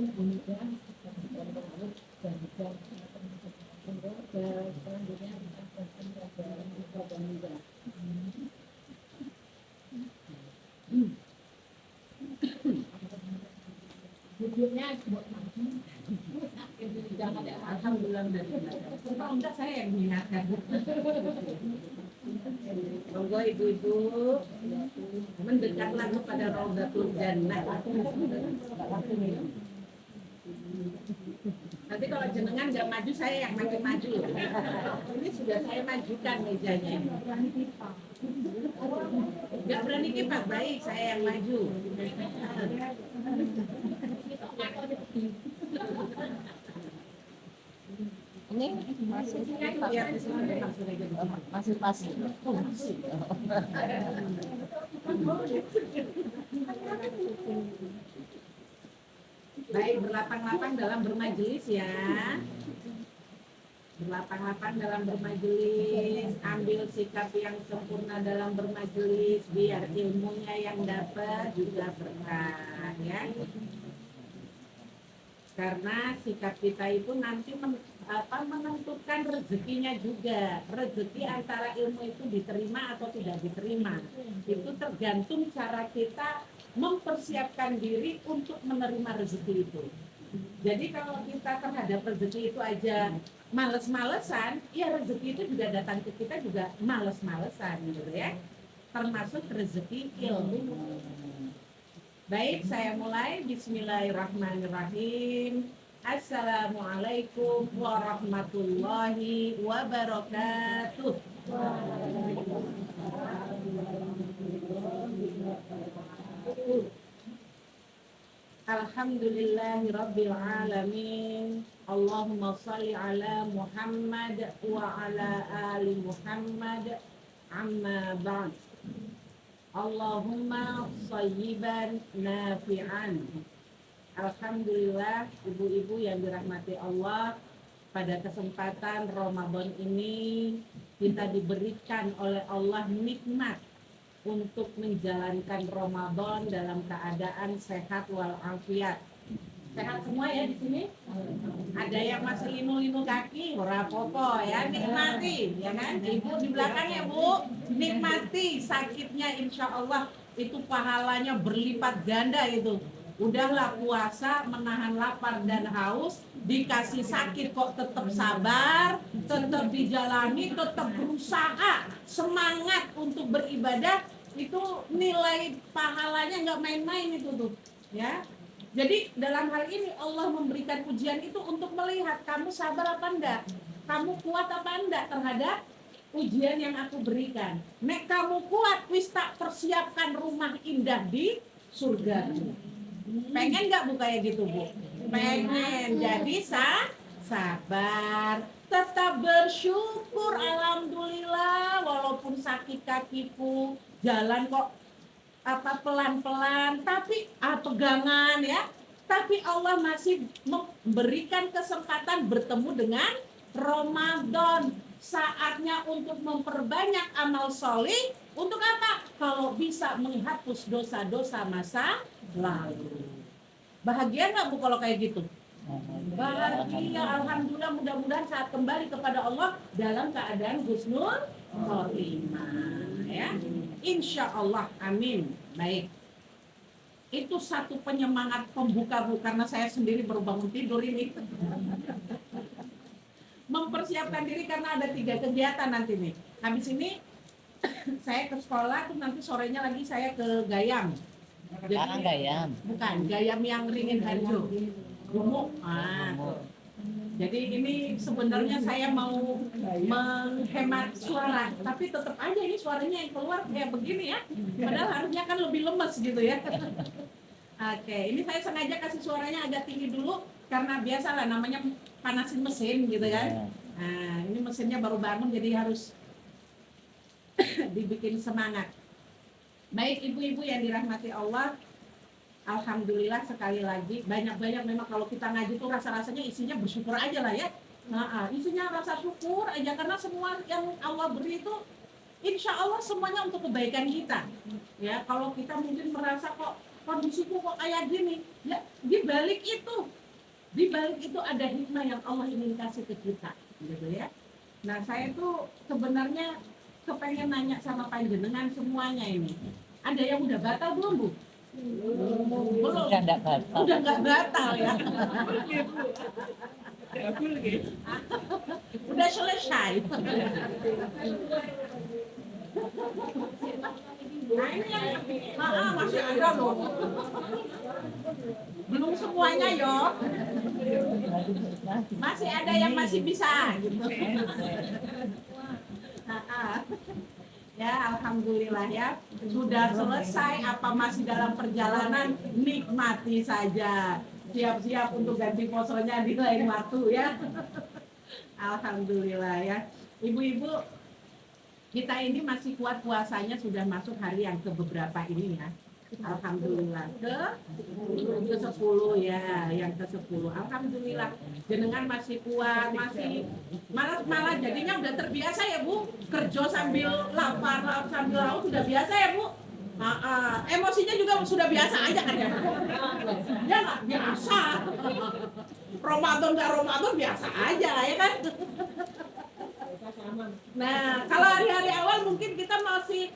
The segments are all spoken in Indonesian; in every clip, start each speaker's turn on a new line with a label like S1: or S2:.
S1: Alhamdulillah enggak saya yang mengingatkan. Monggo ibu-ibu mendekatlah kepada Raudhatul Jannah. Nanti kalau jenengan nggak maju, saya yang makin maju. Ini sudah saya majukan mejanya. Nggak berani kipak, baik saya yang maju.
S2: Ini masih masih. Oh, masih.
S1: Baik, berlapang-lapang dalam bermajelis ya. Berlapang-lapang dalam bermajelis, ambil sikap yang sempurna dalam bermajelis biar ilmunya yang dapat juga berkah ya. Karena sikap kita itu nanti menentukan rezekinya juga. Rezeki antara ilmu itu diterima atau tidak diterima. Itu tergantung cara kita mempersiapkan diri untuk menerima rezeki itu. Jadi kalau kita terhadap rezeki itu aja males-malesan, ya rezeki itu juga datang ke kita juga males-malesan gitu ya. Termasuk rezeki ilmu. Baik, saya mulai. Bismillahirrahmanirrahim. Assalamualaikum warahmatullahi wabarakatuh. Alhamdulillahi rabbil alamin. Allahumma salli ala Muhammad wa ala ali Muhammad. Amma ba'd. Allahumma shayyiban nafi'an. Alhamdulillah, ibu-ibu yang dirahmati Allah, pada kesempatan Ramadan ini kita diberikan oleh Allah nikmat untuk menjalankan Ramadan dalam keadaan sehat walafiat. Sehat semua ya di sini? Ada yang masih linu-linu kaki, ora apa-apa ya, nikmati ya kan? Ibu di belakang ya Bu, nikmati sakitnya, insya Allah itu pahalanya berlipat ganda itu. Udahlah puasa menahan lapar dan haus, dikasih sakit kok tetap sabar, tetap dijalani, tetap berusaha, semangat untuk beribadah, itu nilai pahalanya nggak main-main itu tuh ya. Jadi dalam hal ini Allah memberikan ujian itu untuk melihat kamu sabar apa enggak, kamu kuat apa enggak terhadap ujian yang aku berikan. Nek kamu kuat, wis tak persiapkan rumah indah di surga. Pengen nggak Bu kayak gitu Bu? Pengen. Jadi sabar, tetap bersyukur. Alhamdulillah, walaupun sakit kakiku, jalan kok pelan-pelan, tapi pegangan ya. Tapi Allah masih memberikan kesempatan bertemu dengan Ramadan. Saatnya untuk memperbanyak amal solih. Untuk apa? Kalau bisa menghapus dosa-dosa masa lalu. Bahagia nggak Bu kalau kayak gitu? Bahagia, alhamdulillah. Mudah-mudahan saat kembali kepada Allah dalam keadaan husnul khotimah ya. Insya Allah, amin. Baik. Itu satu penyemangat pembuka Bu, karena saya sendiri baru bangun tidur ini. Mempersiapkan diri karena ada 3 kegiatan nanti nih. Habis ini saya ke sekolah, tuh nanti sorenya lagi saya ke Gayam.
S2: Jadi, Gayam.
S1: Bukan, Gayam yang Ringin Harjo. Gumuk. Jadi ini sebenarnya saya mau menghemat suara, tapi tetap aja ini suaranya yang keluar kayak begini ya. Padahal harusnya kan lebih lemes gitu ya. Oke, ini saya sengaja kasih suaranya agak tinggi dulu karena biasalah namanya panasin mesin gitu kan. Nah, ini mesinnya baru bangun jadi harus dibikin semangat. Baik ibu-ibu yang dirahmati Allah, alhamdulillah sekali lagi banyak-banyak memang kalau kita ngaji tuh rasa-rasanya isinya bersyukur aja lah ya. Nah, isinya rasa syukur aja karena semua yang Allah beri itu insya Allah semuanya untuk kebaikan kita. Ya, kalau kita mungkin merasa kok kondisiku kok kayak gini. Ya, di balik itu ada hikmah yang Allah ingin kasih ke kita, gitu ya. Nah, saya tuh sebenarnya kepengen nanya sama panjenengan semuanya ini. Ada yang udah batal belum, Bu? Belum.
S2: Udah enggak batal.
S1: Udah nggak batal ya. Udah selesai. Nah, ini yang masih ada loh. Belum semuanya yo. Masih ada yang masih bisa gitu. Ya, alhamdulillah ya. Sudah selesai apa masih dalam perjalanan, nikmati saja. Siap-siap untuk ganti posonya di lain waktu ya. Alhamdulillah ya. Ibu-ibu, kita ini masih kuat puasanya, sudah masuk hari yang ke-beberapa ini ya. Alhamdulillah ke-10 ya, yang ke-10. Alhamdulillah jenengan masih kuat, masih malah jadinya udah terbiasa ya Bu, kerja sambil lapar sambil laut sudah biasa ya Bu. Emosinya juga sudah biasa aja kan ya. Ya nggak biasa. Ramadan nggak Ramadan biasa aja ya kan. Nah, kalau hari-hari awal mungkin kita masih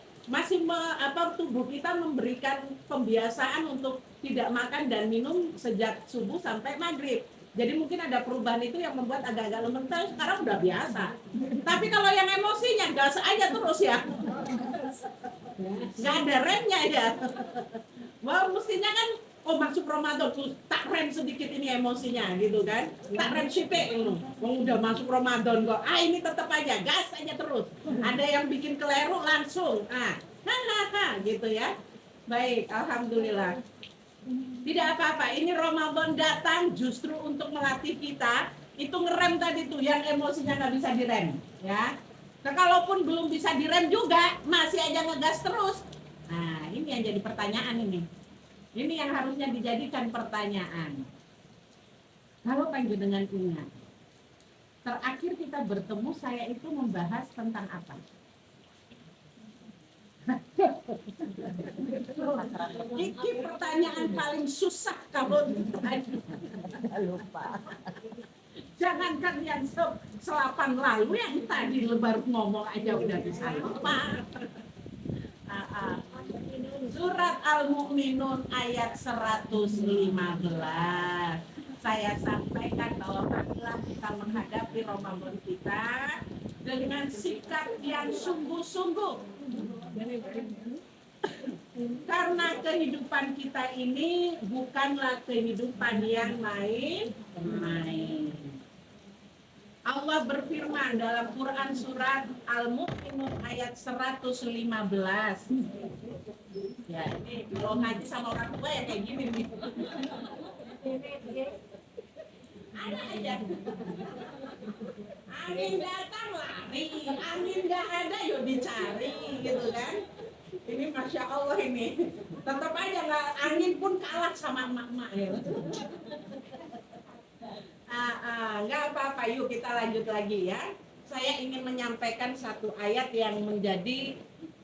S1: tubuh kita memberikan pembiasaan untuk tidak makan dan minum sejak subuh sampai maghrib. Jadi mungkin ada perubahan itu yang membuat agak-agak lementar, sekarang udah biasa. Tapi kalau yang emosinya gas aja terus ya. Nggak ada remnya ya. Wah, mestinya kan masuk Ramadan tuh tak rem sedikit ini emosinya gitu kan. Tak rem sipek loh. Udah masuk Ramadan kok. Ini tetap aja gas aja terus. Ada yang bikin keliru langsung. Gitu ya. Baik, alhamdulillah. Tidak apa-apa. Ini Ramadan datang justru untuk melatih kita itu ngerem tadi tuh yang emosinya nggak bisa direm, ya. Nah, kalaupun belum bisa direm juga masih aja ngegas terus. Nah, ini yang jadi pertanyaan ini. Ini yang harusnya dijadikan pertanyaan. Kalau panjenengan ingat, terakhir kita bertemu saya itu membahas tentang apa? Ini pertanyaan paling susah kalau ditanya.
S2: Lupa.
S1: Jangankan yang selapan lalu yang tadi lebar ngomong aja udah bisa lupa. Surat Al-Mu'minun ayat 115. Saya sampaikan bahwa marilah kita menghadapi Ramadan kita dengan sikap yang sungguh-sungguh. Karena kehidupan kita ini bukanlah kehidupan yang main-main. Allah berfirman dalam Quran surat Al-Mu'minun ayat 115. Ya, ini kalau ngaji sama orang tua ya kayak gini nih. Ada aja. Angin datang lari, angin nggak ada yuk dicari gitu kan. Ini Masya Allah ini. Tetap aja nggak, angin pun kalah sama emak-emak ya. Nggak apa-apa, yuk kita lanjut lagi ya. Saya ingin menyampaikan satu ayat yang menjadi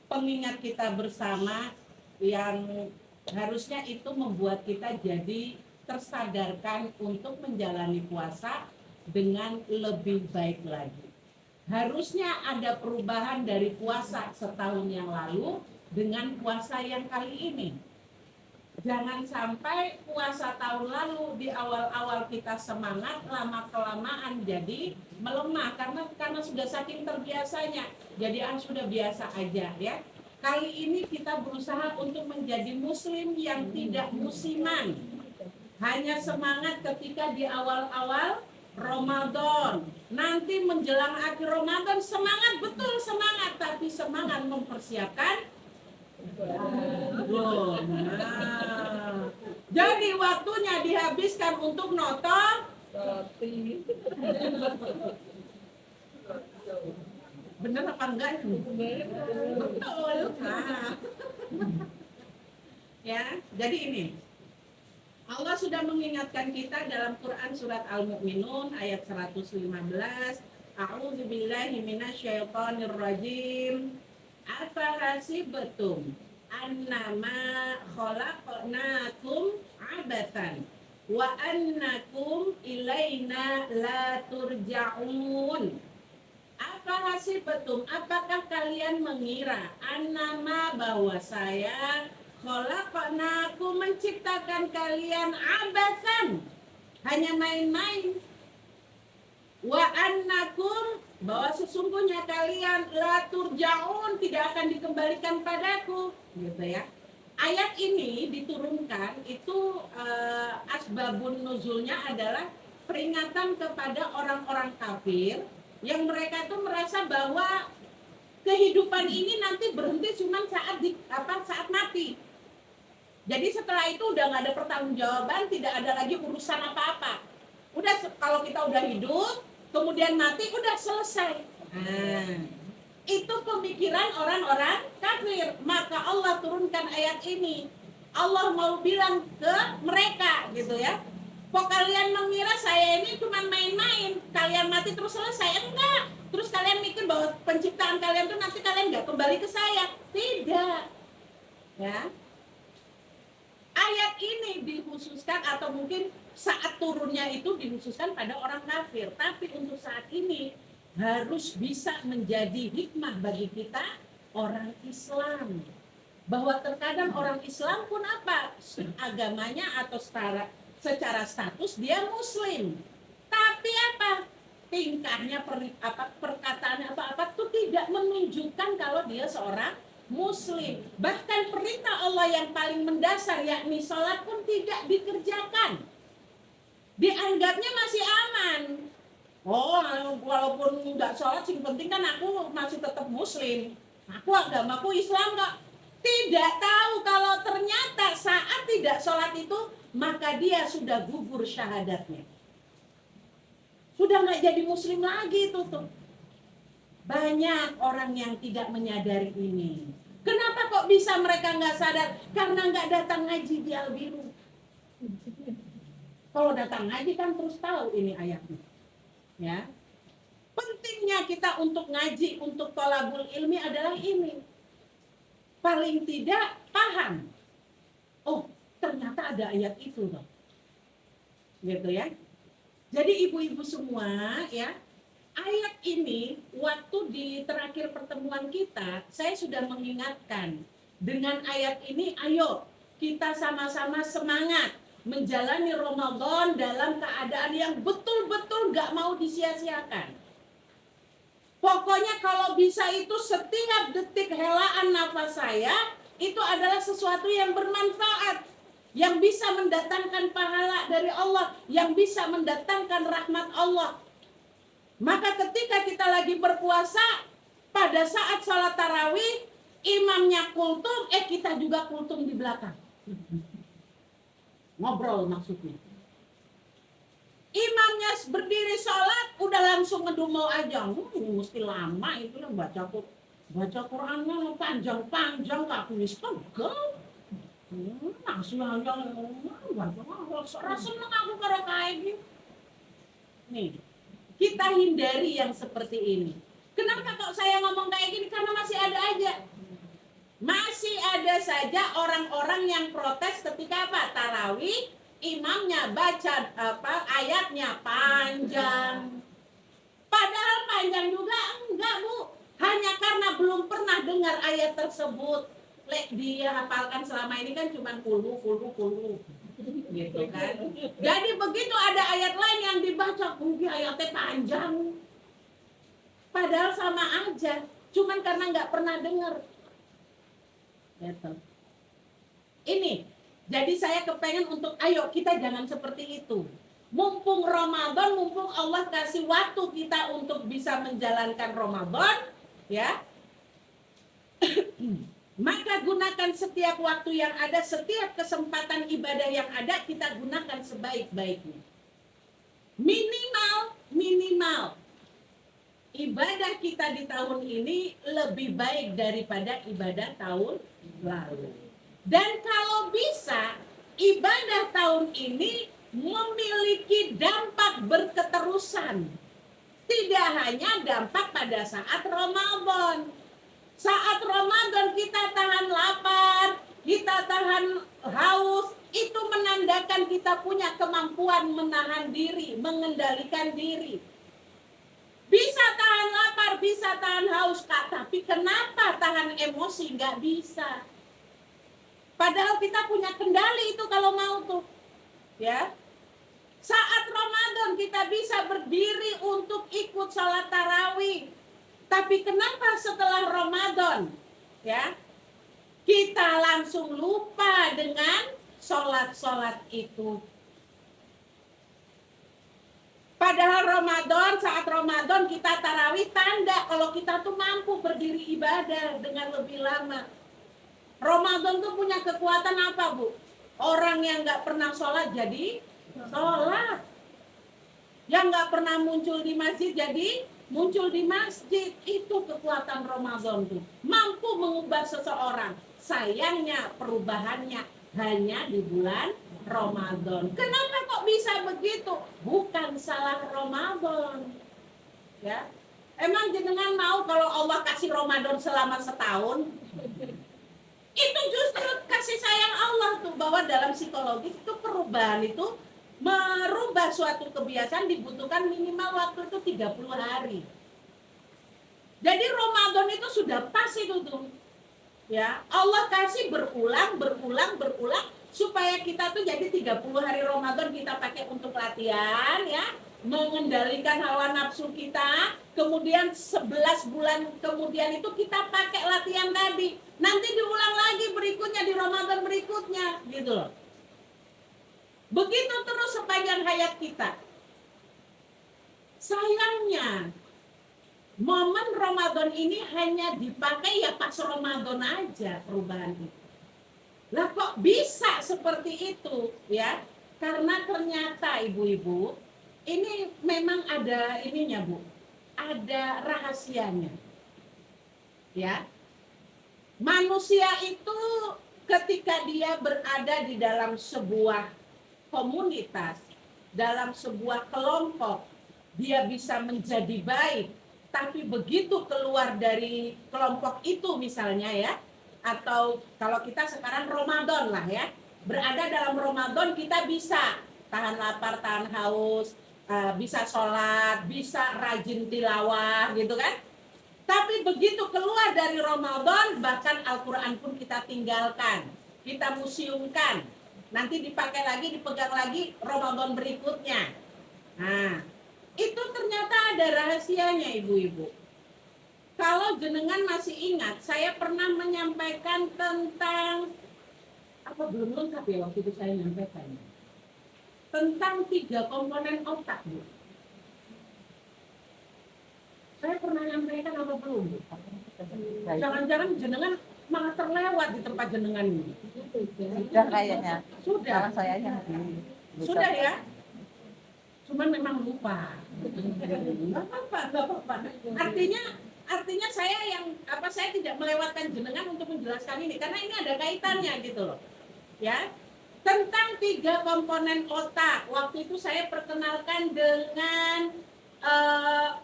S1: pengingat kita bersama, yang harusnya itu membuat kita jadi tersadarkan untuk menjalani puasa dengan lebih baik lagi. Harusnya ada perubahan dari puasa setahun yang lalu dengan puasa yang kali ini. Jangan sampai puasa tahun lalu di awal-awal kita semangat, lama-kelamaan jadi melemah karena sudah saking terbiasanya. Jadi sudah biasa aja ya. Kali ini kita berusaha untuk menjadi muslim yang tidak musiman. Hanya semangat ketika di awal-awal Ramadan. Nanti menjelang akhir Ramadan semangat, betul semangat, tapi semangat mempersiapkan. Jadi waktunya dihabiskan untuk nonton. Bener apa enggak? Betul. Ya, jadi ini. Allah sudah mengingatkan kita dalam Quran surat Al-Mu'minun ayat 115. A'udzubillahi minasyaitonirrajim. Afahasibtum annama khalaqnakum abatsan wa annakum ilaina la turja'un. Apa hasibatum, apakah kalian mengira annama bahwa saya khalaqnakum menciptakan kalian abatsan, hanya main-main, wa annakum bahwa sesungguhnya kalian la turja'un tidak akan dikembalikan padaku, gitu ya. Ayat ini diturunkan itu asbabun nuzulnya adalah peringatan kepada orang-orang kafir yang mereka itu merasa bahwa kehidupan ini nanti berhenti cuma saat mati. Jadi setelah itu udah nggak ada pertanggungjawaban, tidak ada lagi urusan apa-apa. Udah kalau kita udah hidup, kemudian mati, udah selesai. Itu pemikiran orang-orang kafir. Maka Allah turunkan ayat ini. Allah mau bilang ke mereka gitu ya. Kok kalian mengira saya ini cuma main-main, kalian mati terus selesai? Enggak. Terus kalian mikir bahwa penciptaan kalian tuh nanti kalian nggak kembali ke saya? Tidak. Ya. Ayat ini dikhususkan atau mungkin saat turunnya itu dikhususkan pada orang kafir. Tapi untuk saat ini harus bisa menjadi hikmah bagi kita orang Islam. Bahwa terkadang orang Islam pun apa? Agamanya atau secara status dia muslim. Tapi apa? Tingkahnya, perkataannya apa tuh tidak menunjukkan kalau dia seorang muslim. Bahkan perintah Allah yang paling mendasar yakni sholat pun tidak dikerjakan. Dianggapnya masih aman. Oh, walaupun nggak sholat sih penting kan aku masih tetap muslim. Aku agamaku Islam kok. Tidak tahu kalau ternyata saat tidak sholat itu maka dia sudah gugur syahadatnya. Sudah nggak jadi muslim lagi tuh. Banyak orang yang tidak menyadari ini. Kenapa kok bisa mereka nggak sadar? Karena nggak datang ngaji di Albiru. Kalau datang ngaji kan terus tahu ini ayatnya. Ya. Pentingnya kita untuk ngaji, untuk thalabul ilmi adalah ini. Paling tidak paham. Oh, ternyata ada ayat itu loh. Gitu ya. Jadi ibu-ibu semua ya, ayat ini waktu di terakhir pertemuan kita, saya sudah mengingatkan dengan ayat ini, ayo kita sama-sama semangat menjalani Ramadan dalam keadaan yang betul-betul gak mau disia-siakan. Pokoknya kalau bisa itu setiap detik helaan nafas saya itu adalah sesuatu yang bermanfaat, yang bisa mendatangkan pahala dari Allah, yang bisa mendatangkan rahmat Allah. Maka ketika kita lagi berpuasa, pada saat sholat tarawih, imamnya kultum, kita juga kultum di belakang. Ngobrol maksudnya. Imamnya berdiri sholat, udah langsung ngedumel aja. Mesti lama itu lah baca Qurannya panjang-panjang, aku wis pegel. Langsung aja rasa aku karo kayak gitu. Nih, kita hindari yang seperti ini. Kenapa kok saya ngomong kayak gini? Karena masih ada aja. Masih ada saja orang-orang yang protes ketika apa? Tarawih, imamnya baca ayatnya panjang. Padahal panjang juga enggak, Bu. Hanya karena belum pernah dengar ayat tersebut. Dia hafalkan selama ini kan cuma kulu gitu kan. Jadi begitu ada ayat lain yang dibaca, mungkin ayatnya panjang. Padahal sama aja, cuman karena nggak pernah dengar. Gitu. Ini, jadi saya kepengen untuk ayo kita jangan seperti itu. Mumpung Ramadan, mumpung Allah kasih waktu kita untuk bisa menjalankan Ramadan, ya. Maka gunakan setiap waktu yang ada, setiap kesempatan ibadah yang ada, kita gunakan sebaik-baiknya. Minimal ibadah kita di tahun ini lebih baik daripada ibadah tahun lalu. Dan kalau bisa, ibadah tahun ini memiliki dampak berketerusan. Tidak hanya dampak pada saat Ramadan. Saat Ramadan kita tahan lapar, kita tahan haus, itu menandakan kita punya kemampuan menahan diri, mengendalikan diri. Bisa tahan lapar, bisa tahan haus, Kak, tapi kenapa tahan emosi nggak bisa? Padahal kita punya kendali itu kalau mau tuh, ya. Saat Ramadan kita bisa berdiri untuk ikut sholat tarawih. Tapi kenapa setelah Ramadan, ya, kita langsung lupa dengan sholat-sholat itu? Padahal Ramadan, saat Ramadan kita tarawih tanda kalau kita tuh mampu berdiri ibadah dengan lebih lama. Ramadan tuh punya kekuatan apa, Bu? Orang yang nggak pernah sholat jadi sholat. Yang nggak pernah muncul di masjid jadi muncul di masjid. Itu kekuatan Ramadan tuh. Mampu mengubah seseorang. Sayangnya perubahannya hanya di bulan Ramadan. Kenapa kok bisa begitu? Bukan salah Ramadan. Ya. Emang jenengan mau kalau Allah kasih Ramadan selama setahun? Itu justru kasih sayang Allah tuh, bahwa dalam psikologis itu perubahan itu merubah suatu kebiasaan dibutuhkan minimal waktu itu 30 hari. Jadi Ramadan itu sudah pas itu tuh. Ya, Allah kasih berulang supaya kita tuh jadi 30 hari Ramadan kita pakai untuk latihan, ya, mengendalikan hawa nafsu kita. Kemudian 11 bulan kemudian itu kita pakai latihan tadi. Nanti diulang lagi berikutnya di Ramadan berikutnya, gitu loh. Begitu terus sepanjang hayat kita. Sayangnya momen Ramadan ini hanya dipakai ya pas Ramadan aja perubahan itu. Lah kok bisa seperti itu, ya? Karena ternyata ibu-ibu ini memang ada ininya, Bu. Ada rahasianya. Ya. Manusia itu ketika dia berada di dalam sebuah komunitas, dalam sebuah kelompok, dia bisa menjadi baik. Tapi begitu keluar dari kelompok itu misalnya, ya, atau kalau kita sekarang Ramadan lah, ya, berada dalam Ramadan kita bisa tahan lapar, tahan haus, bisa sholat, bisa rajin tilawah, gitu kan. Tapi begitu keluar dari Ramadan, bahkan Al-Quran pun kita tinggalkan, kita museumkan. Nanti dipakai lagi, dipegang lagi Ramadan berikutnya. Nah, itu ternyata ada rahasianya, ibu-ibu. Kalau jenengan masih ingat, saya pernah menyampaikan tentang, apa belum lengkap ya waktu itu saya menyampaikan, tentang 3 komponen otak, Bu. Saya pernah menyampaikan apa belum, Bu? Jangan-jangan jenengan malah terlewat di tempat jenengan ini.
S2: Sudah kayaknya.
S1: Sudah.
S2: Saya yang
S1: Sudah, ya. Cuman memang lupa. Nggak apa-apa. Artinya saya tidak melewatkan jenengan untuk menjelaskan ini karena ini ada kaitannya gitu loh. Ya. Tentang 3 komponen otak. Waktu itu saya perkenalkan dengan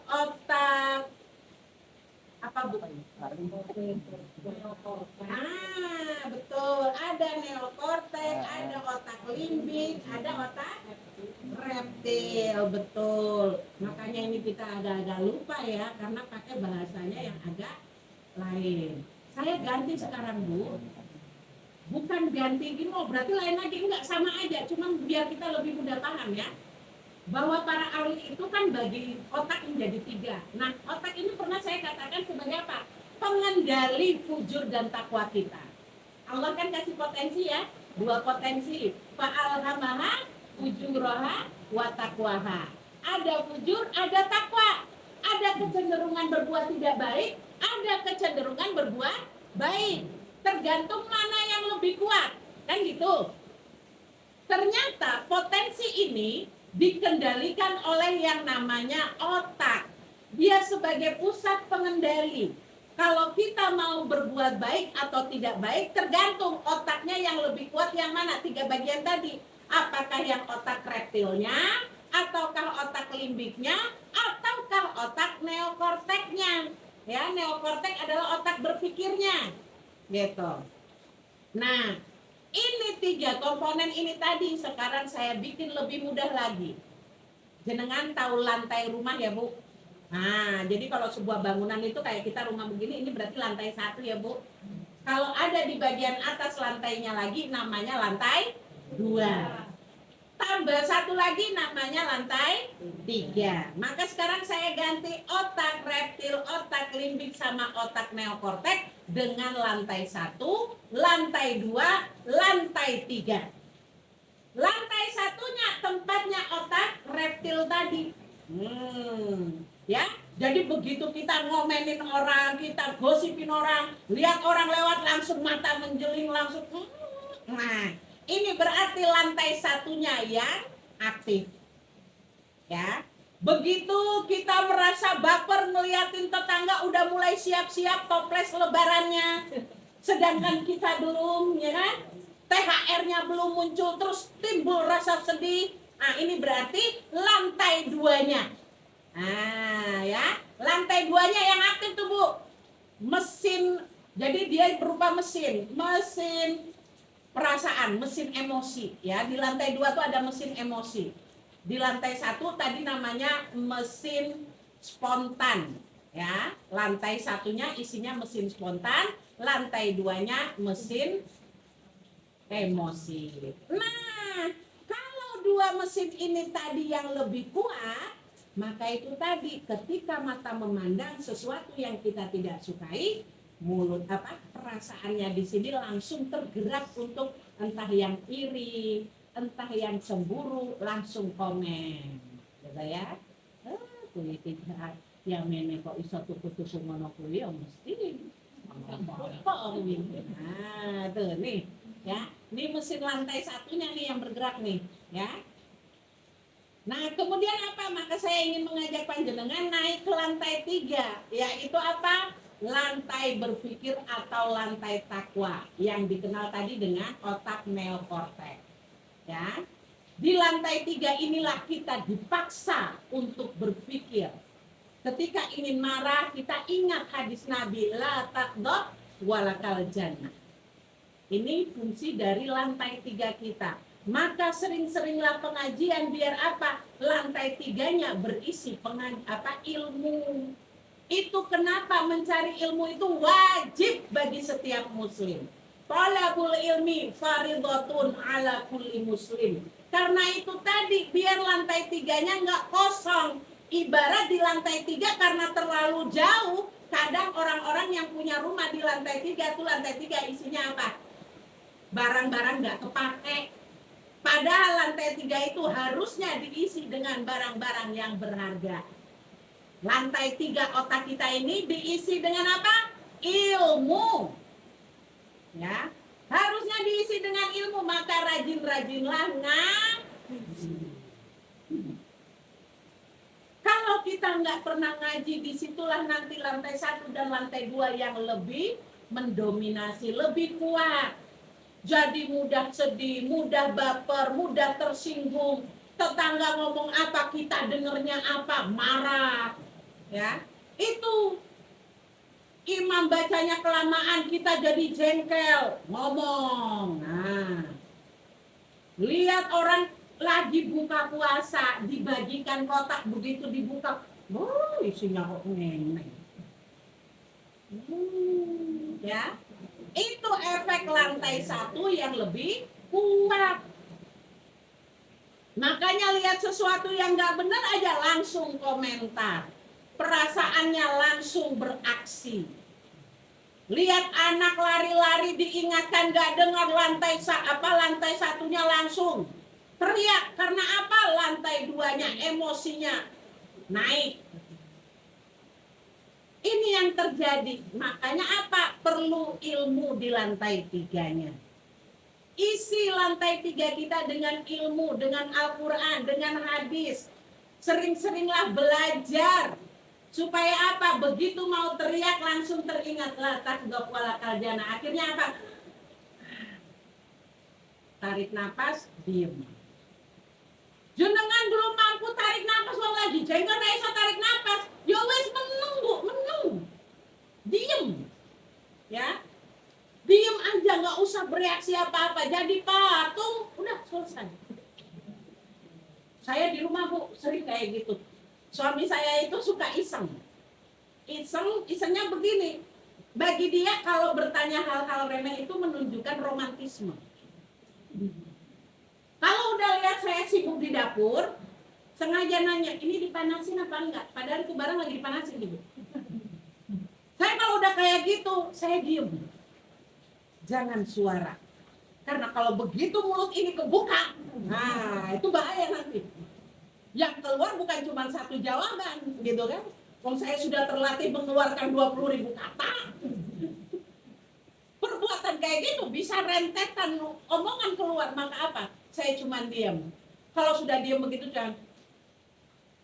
S1: otak apa, Bu? Betul. Ada neokortex, ada otak limbik, ada otak reptil, betul. Makanya ini kita agak-agak lupa ya, karena pakai bahasanya yang agak lain. Saya ganti sekarang, Bu. Bukan ganti gini, berarti lain lagi, enggak, sama aja. Cuma biar kita lebih mudah paham ya. Bahwa para ahli itu kan bagi otak menjadi 3. Nah, otak ini pernah saya katakan sebagai apa? Pengendali fujur dan takwa kita. Allah kan kasih potensi ya, 2 potensi. Fa'alhamaha fujuraha wa taqwaha. Ada fujur, ada takwa. Ada kecenderungan berbuat tidak baik, ada kecenderungan berbuat baik. Tergantung mana yang lebih kuat, kan gitu. Ternyata potensi ini dikendalikan oleh yang namanya otak. Dia sebagai pusat pengendali. Kalau kita mau berbuat baik atau tidak baik, tergantung otaknya yang lebih kuat yang mana, 3 bagian tadi. Apakah yang otak reptilnya, ataukah otak limbiknya, ataukah otak neokorteknya. Ya, neokortek adalah otak berpikirnya. Gitu. Nah, ini 3 komponen ini tadi sekarang saya bikin lebih mudah lagi. Jenengan tahu lantai rumah ya, Bu? Nah, jadi kalau sebuah bangunan itu kayak kita rumah begini, ini berarti lantai 1 ya, Bu. Kalau ada di bagian atas lantainya lagi namanya lantai 2. Tambah 1 lagi namanya lantai 3. Maka sekarang saya ganti otak reptil, otak limbik sama otak neokortek dengan lantai 1, lantai 2, lantai 3. Lantai satunya tempatnya otak reptil tadi. Ya, jadi begitu kita ngomenin orang, kita gosipin orang, lihat orang lewat langsung mata menjeling langsung. Nah, ini berarti lantai satunya yang aktif. Ya, begitu kita merasa baper ngeliatin tetangga udah mulai siap-siap toples lebarannya, sedangkan kita belum, ya kan? THR-nya belum muncul, terus timbul rasa sedih. Nah, ini berarti lantai 2-nya. Nah, ya, lantai 2-nya yang aktif tuh, Bu. Mesin, jadi dia berupa mesin perasaan, mesin emosi. Ya, di lantai 2 tuh ada mesin emosi. Di lantai 1 tadi namanya mesin spontan. Ya, lantai 1-nya isinya mesin spontan, lantai 2-nya mesin emosi. Nah, kalau 2 mesin ini tadi yang lebih kuat, maka itu tadi ketika mata memandang sesuatu yang kita tidak sukai, mulut perasaannya di sini langsung tergerak untuk entah yang iri, entah yang cemburu, langsung komen. Gitu ya. Kuwi tidak yang mene kok iso tuku-tuku ngono kuwi ya mesti. Nah, tuh nih. Ya, ini mesin lantai 1-nya nih yang bergerak nih, ya. Nah, kemudian apa? Maka saya ingin mengajak panjenengan naik ke lantai 3, yaitu apa? Lantai berpikir atau lantai takwa yang dikenal tadi dengan otak neokortek. Ya. Di lantai 3 inilah kita dipaksa untuk berpikir. Ketika ingin marah, kita ingat hadis Nabi, la taqdab walakal jannah. Ini fungsi dari lantai 3 kita. Maka sering-seringlah pengajian biar apa? Lantai 3-nya berisi ilmu. Itu kenapa mencari ilmu itu wajib bagi setiap muslim. Talabul ilmi faridatun ala kulli muslim. Karena itu tadi biar lantai 3-nya nggak kosong. Ibarat di lantai 3 karena terlalu jauh, kadang orang-orang yang punya rumah di lantai 3 tuh lantai 3 isinya apa? Barang-barang nggak kepake. Padahal lantai 3 itu harusnya diisi dengan barang-barang yang berharga. Lantai 3 otak kita ini diisi dengan apa? Ilmu. Ya, harusnya diisi dengan ilmu, maka rajin-rajinlah ngaji. Kalau kita nggak pernah ngaji, disitulah nanti lantai 1 dan lantai 2 yang lebih mendominasi, lebih kuat. Jadi mudah sedih, mudah baper, mudah tersinggung. Tetangga ngomong apa, kita dengernya apa, marah. Ya, itu imam bacanya kelamaan, kita jadi jengkel, ngomong. Nah, lihat orang lagi buka puasa, dibagikan kotak, begitu dibuka, isinya kok nenek. Ya, itu efek lantai 1 yang lebih kuat. Makanya lihat sesuatu yang gak benar aja langsung komentar. Perasaannya langsung beraksi. Lihat anak lari-lari diingatkan gak dengar lantai 1-nya langsung teriak. Karena apa? Lantai 2-nya emosinya naik. Ini yang terjadi. Makanya apa? Perlu ilmu di lantai 3-nya. Isi lantai 3 kita dengan ilmu, dengan Al-Quran, dengan hadis. Sering-seringlah belajar. Supaya apa? Begitu mau teriak langsung teringat la taqdab walakal jannah. Akhirnya apa? Tarik napas, diam. Jenengan belum mampu tarik napas wong lagi jengkel ra iso tarik napas. Ya wis meneng, Bu, meneng. ya. Diem aja, nggak usah bereaksi apa-apa, jadi patung, udah selesai. Saya di rumah Bu sering kayak gitu. Suami saya itu suka iseng. Isengnya begini. Bagi dia kalau bertanya hal-hal remeh itu menunjukkan romantisme. Kalau udah lihat saya sibuk di dapur, sengaja nanya, ini dipanasin apa enggak? Padahal itu barang lagi dipanasin gitu. Saya kalau udah kayak gitu, saya diem. Jangan suara. Karena kalau begitu mulut ini kebuka, nah itu bahaya nanti. Yang keluar bukan cuma satu jawaban, gitu kan? Kalau saya sudah terlatih mengeluarkan 20.000 kata, perbuatan kayak gitu bisa rentetan omongan keluar. Maka apa? Saya cuma diam. Kalau sudah diam begitu kan?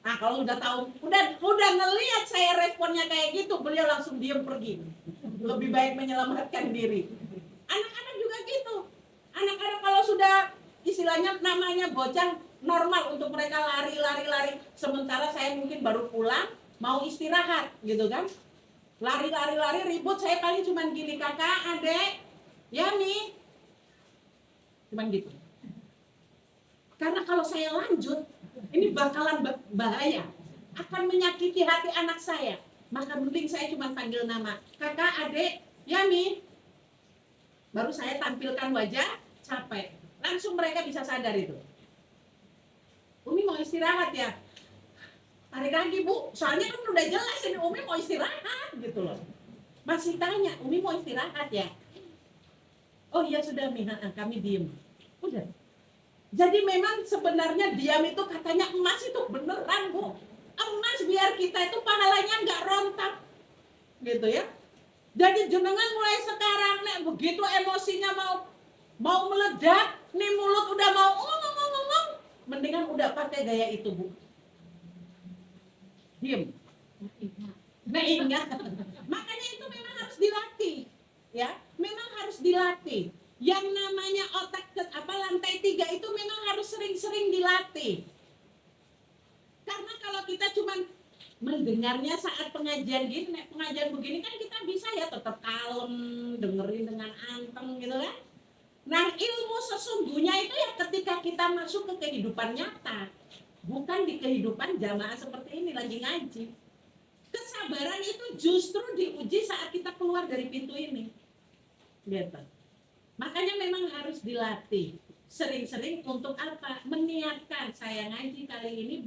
S1: Nah kalau udah tahu, udah ngelihat saya responnya kayak gitu, beliau langsung diam pergi. Lebih baik menyelamatkan diri. Anak-anak juga gitu. Anak-anak kalau sudah istilahnya namanya bocah normal untuk mereka lari. Sementara saya mungkin baru pulang, mau istirahat gitu kan. Lari ribut, saya paling cuman gini, kakak, adek, ya Mi. Cuman gitu. Karena kalau saya lanjut, ini bakalan bahaya. Akan menyakiti hati anak saya. Maka mending saya cuma panggil nama, kakak, adek, ya Mi. Baru saya tampilkan wajah, capek. Langsung mereka bisa sadar itu. Umi mau istirahat ya? Tarik lagi Bu, soalnya kan udah jelas ini Umi mau istirahat gitu loh. Masih tanya, Umi mau istirahat ya? Oh iya sudah Mi, kami diem. Udah. Jadi memang sebenarnya diam itu katanya emas itu beneran Bu. Emas biar kita itu pahalanya nggak rontak. Gitu ya. Jadi jenengan mulai sekarang nek begitu emosinya mau meledak, nih mulut udah mau ngomong, mendingan udah pakai gaya itu Bu. Diem. Nah ingat. Makanya itu memang harus dilatih, ya. Memang harus dilatih. Yang namanya otak lantai 3 itu memang harus sering-sering dilatih. Karena kalau kita cuman mendengarnya saat pengajian gini, pengajian begini kan kita bisa ya tetap kalem, dengerin dengan anteng gitu kan. Nah ilmu sesungguhnya itu ya ketika kita masuk ke kehidupan nyata, bukan di kehidupan jamaah seperti ini lagi ngaji. Kesabaran itu justru diuji saat kita keluar dari pintu ini, gitu. Makanya memang harus dilatih sering-sering untuk apa? Meniatkan saya ngaji kali ini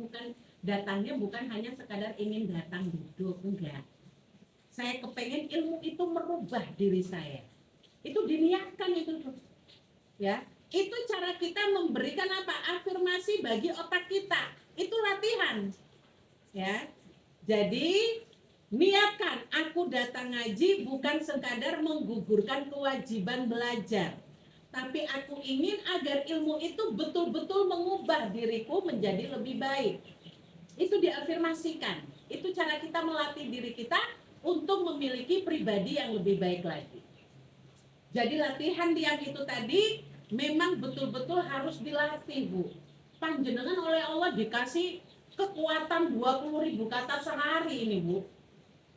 S1: datangnya bukan hanya sekadar ingin datang duduk, enggak. Saya kepengen ilmu itu merubah diri saya. Itu diniatkan itu tuh. Ya, itu cara kita memberikan apa? Afirmasi bagi otak kita. Itu latihan. Ya. Jadi niatkan aku datang ngaji bukan sekadar menggugurkan kewajiban belajar. Tapi aku ingin agar ilmu itu betul-betul mengubah diriku menjadi lebih baik. Itu diafirmasikan. Itu cara kita melatih diri kita untuk memiliki pribadi yang lebih baik lagi. Jadi latihan diam itu tadi memang betul-betul harus dilatih Bu. Panjenengan oleh Allah dikasih kekuatan 20.000 kata sehari ini Bu.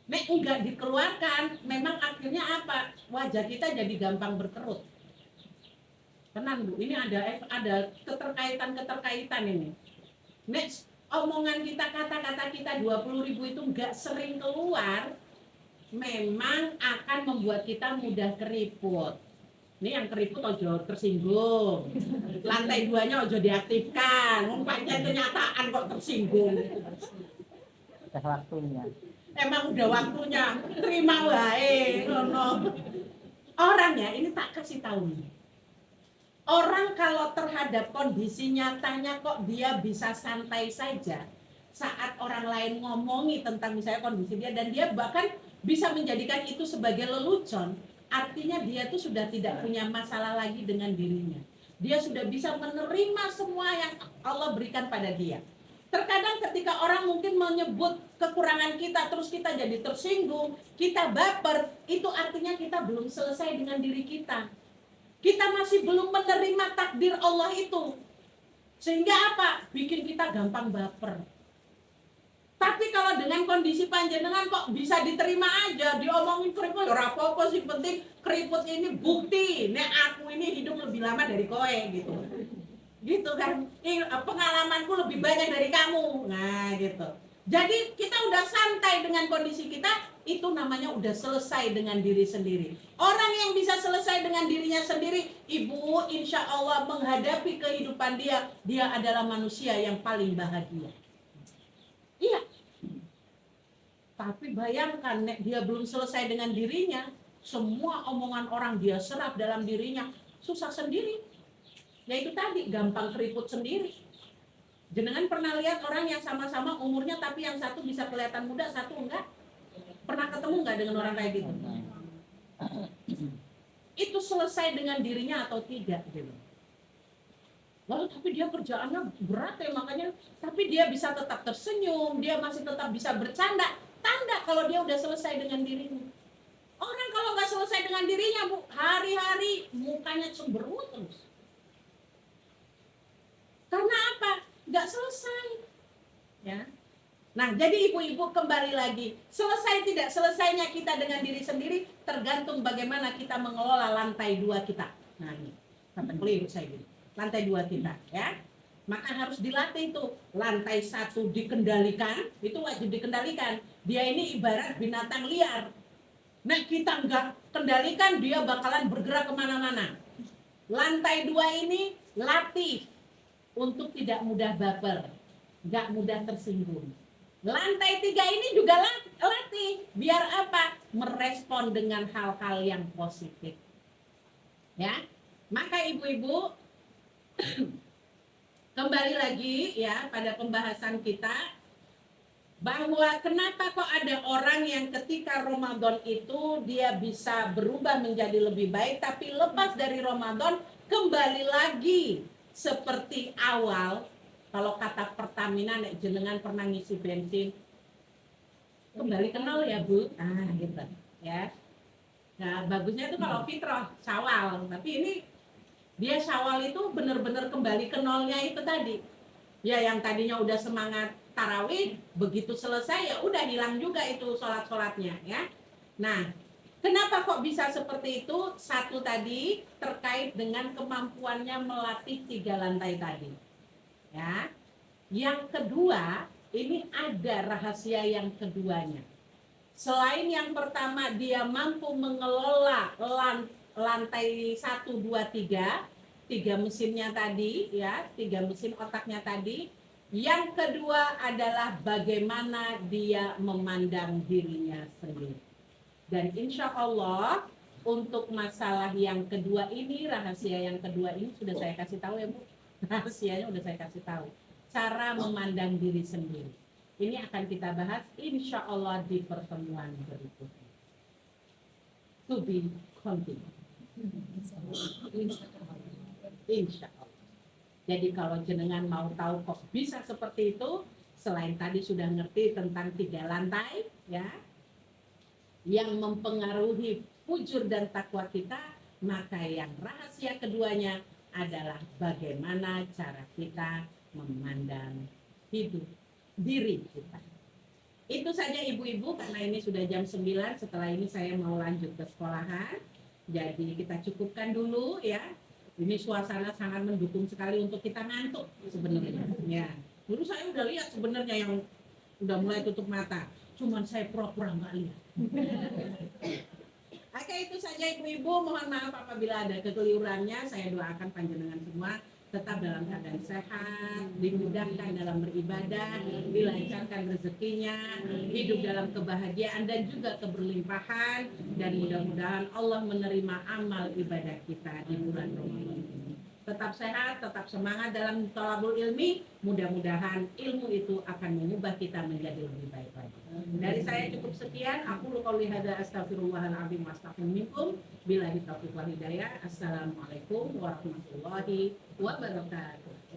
S1: Nek enggak dikeluarkan, memang akhirnya apa? Wajah kita jadi gampang berkerut. Tenang Bu, ini ada keterkaitan ini. Nek omongan kita, kata-kata kita 20.000 itu enggak sering keluar, memang akan membuat kita mudah keriput. Ini yang keriput ojo tersinggung. Lantai 2-nya ojo diaktifkan. Pancen kenyataan kok tersinggung.
S2: Udah waktunya.
S1: Emang udah waktunya. Terima wae ngono. Orang ya, ini tak kasih tahu nih. Orang kalau terhadap kondisi nyatanya kok dia bisa santai saja saat orang lain ngomongi tentang misalnya kondisi dia, dan dia bahkan bisa menjadikan itu sebagai lelucon, artinya dia tuh sudah tidak punya masalah lagi dengan dirinya. Dia sudah bisa menerima semua yang Allah berikan pada dia. Terkadang ketika orang mungkin menyebut kekurangan kita, terus kita jadi tersinggung, kita baper, itu artinya kita belum selesai dengan diri kita. Kita masih belum menerima takdir Allah itu. Sehingga apa? Bikin kita gampang baper.
S3: Tapi kalau dengan kondisi panjenengan kok bisa diterima aja, diomongin keriput, ora apa-apa sih, penting keriput ini bukti, nek aku ini hidup lebih lama dari kowe gitu. Gitu kan, pengalamanku lebih banyak dari kamu. Nah gitu. Jadi kita udah santai dengan kondisi kita, itu namanya udah selesai dengan diri sendiri. Orang yang bisa selesai dengan dirinya sendiri, ibu insya Allah menghadapi kehidupan dia adalah manusia yang paling bahagia. Iya. Tapi bayangkan, nek dia belum selesai dengan dirinya, semua omongan orang dia serap dalam dirinya, susah sendiri. Ya itu tadi, gampang keriput sendiri. Jenengan pernah lihat orang yang sama-sama umurnya tapi yang satu bisa kelihatan muda, satu enggak? Pernah ketemu enggak dengan orang kayak gitu? Itu selesai dengan dirinya atau tidak gitu. Lalu tapi dia kerjaannya berat ya, makanya tapi dia bisa tetap tersenyum, dia masih tetap bisa bercanda. Tanda kalau dia udah selesai dengan dirinya. Orang kalau nggak selesai dengan dirinya, Bu, hari-hari mukanya cemberut terus. Karena apa? Nggak selesai. Ya. Nah, jadi ibu-ibu kembali lagi, selesai tidak selesainya kita dengan diri sendiri tergantung bagaimana kita mengelola lantai 2 kita. Nah, ini sampai keliru saya gini. Lantai 2 kita, ya. Maka harus dilatih itu. Lantai 1 dikendalikan, itu wajib dikendalikan. Dia ini ibarat binatang liar. Nah, kita nggak kendalikan, dia bakalan bergerak kemana-mana. Lantai 2 ini latih untuk tidak mudah baper, nggak mudah tersinggung. Lantai 3 ini juga latih, biar apa? Merespon dengan hal-hal yang positif. Ya, maka ibu-ibu kembali lagi ya pada pembahasan kita, bahwa kenapa kok ada orang yang ketika Ramadan itu dia bisa berubah menjadi lebih baik, tapi lepas dari Ramadan kembali lagi seperti awal. Kalau kata Pertamina, nek jenengan pernah ngisi bensin, kembali ke nol ya Bu. Ah gitu ya. Nah bagusnya itu kalau fitrah Syawal, tapi ini dia Syawal itu benar-benar kembali ke nolnya itu tadi. Ya yang tadinya udah semangat tarawih, begitu selesai ya udah hilang juga itu sholat-sholatnya ya. Nah, kenapa kok bisa seperti itu? Satu tadi terkait dengan kemampuannya melatih 3 lantai tadi. Ya. Yang kedua, ini ada rahasia yang keduanya. Selain yang pertama dia mampu mengelola lantai 1, 2, 3 mesinnya tadi ya, 3 mesin otaknya tadi. Yang kedua adalah bagaimana dia memandang dirinya sendiri. Dan insya Allah untuk masalah yang kedua ini, rahasia yang kedua ini sudah saya kasih tahu ya Bu. Rahasianya sudah saya kasih tahu. Cara memandang diri sendiri. Ini akan kita bahas insya Allah di pertemuan berikutnya. To be continued. Insya Allah. Jadi kalau jenengan mau tahu kok bisa seperti itu, selain tadi sudah ngerti tentang 3 lantai, ya, yang mempengaruhi fujur dan takwa kita, maka yang rahasia keduanya adalah bagaimana cara kita memandang hidup diri kita. Itu saja ibu-ibu, karena ini sudah jam 9, setelah ini saya mau lanjut ke sekolahan. Jadi kita cukupkan dulu ya. Ini suasana sangat mendukung sekali untuk kita ngantuk sebenarnya. Ya. Dulu saya udah lihat sebenarnya yang udah mulai tutup mata. Cuman saya pura-pura nggak lihat. Oke, itu saja ibu-ibu. Mohon maaf apabila ada kekeliruannya. Saya doakan panjenengan semua tetap dalam keadaan sehat, dimudahkan dalam beribadah, dilancarkan rezekinya, hidup dalam kebahagiaan dan juga keberlimpahan, dan mudah-mudahan Allah menerima amal ibadah kita di bulan Ramadan ini. Tetap sehat, tetap semangat dalam thalabul ilmi, mudah-mudahan ilmu itu akan mengubah kita menjadi lebih baik lagi. Dari saya cukup sekian, aku qouli hadza astaghfirullahaladzim wa astaghfirullahaladzim. Billahi taufiq wal hidayah. Assalamualaikum warahmatullahi wabarakatuh.